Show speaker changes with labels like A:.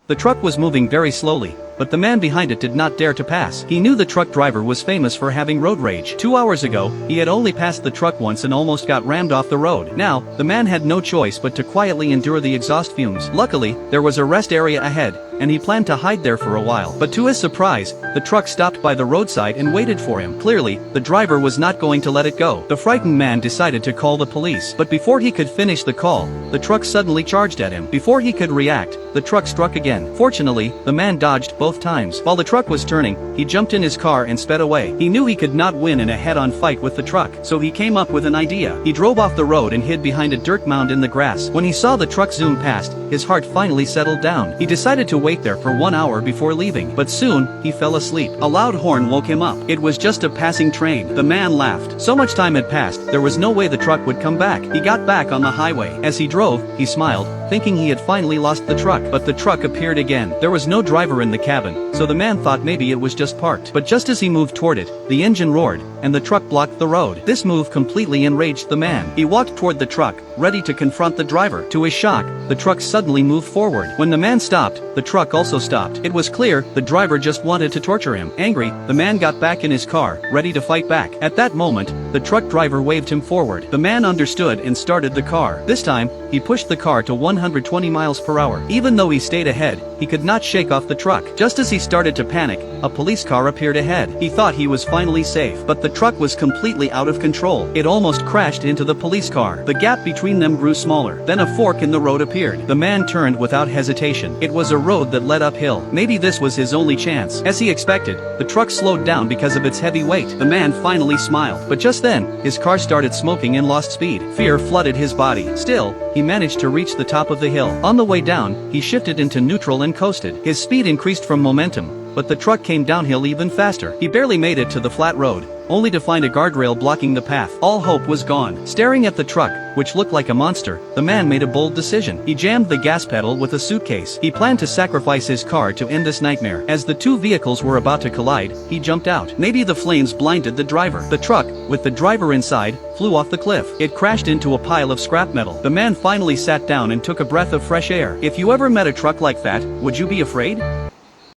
A: The truck was moving very slowly, but the man behind it did not dare to pass. He knew the truck driver was famous for having road rage. 2 hours ago, he had only passed the truck once and almost got rammed off the road. Now, the man had no choice but to quietly endure the exhaust fumes. Luckily, there was a rest area ahead, and he planned to hide there for a while. But to his surprise, the truck stopped by the roadside and waited for him. Clearly, the driver was not going to let it go. The frightened man decided to call the police. But before he could finish the call, the truck suddenly charged at him. Before he could react, the truck struck again. Fortunately, the man dodged both times. While the truck was turning, he jumped in his car and sped away. He knew he could not win in a head-on fight with the truck, so he came up with an idea. He drove off the road and hid behind a dirt mound in the grass. When he saw the truck zoom past, his heart finally settled down. He decided to wait there for 1 hour before leaving, but soon, he fell asleep. A loud horn woke him up. It was just a passing train. The man laughed. So much time had passed, there was no way the truck would come back. He got back on the highway. As he drove, he smiled, thinking he had finally lost the truck. But the truck appeared again. There was no driver in the cabin, so the man thought maybe it was just parked. But just as he moved toward it, the engine roared, and the truck blocked the road. This move completely enraged the man. He walked toward the truck, ready to confront the driver. To his shock, the truck suddenly moved forward. When the man stopped, the truck also stopped. It was clear, the driver just wanted to torture him. Angry, the man got back in his car, ready to fight back. At that moment, the truck driver waved him forward. The man understood and started the car. This time, he pushed the car to 120 miles per hour. Even though he stayed ahead, he could not shake off the truck. Just as he started to panic, a police car appeared ahead. He thought he was finally safe, but the truck was completely out of control. It almost crashed into the police car. The gap between them grew smaller. Then a fork in the road appeared. The man turned without hesitation. It was a road that led uphill. Maybe this was his only chance. As he expected, the truck slowed down because of its heavy weight. The man finally smiled. But just then, his car started smoking and lost speed. Fear flooded his body. Still, he managed to reach the top of the hill. On the way down, he shifted into neutral and coasted. His speed increased from momentum, but the truck came downhill even faster. He barely made it to the flat road, only to find a guardrail blocking the path. All hope was gone. Staring at the truck, which looked like a monster, the man made a bold decision. He jammed the gas pedal with a suitcase. He planned to sacrifice his car to end this nightmare. As the two vehicles were about to collide, he jumped out. Maybe the flames blinded the driver. The truck, with the driver inside, flew off the cliff. It crashed into a pile of scrap metal. The man finally sat down and took a breath of fresh air. If you ever met a truck like that, would you be afraid?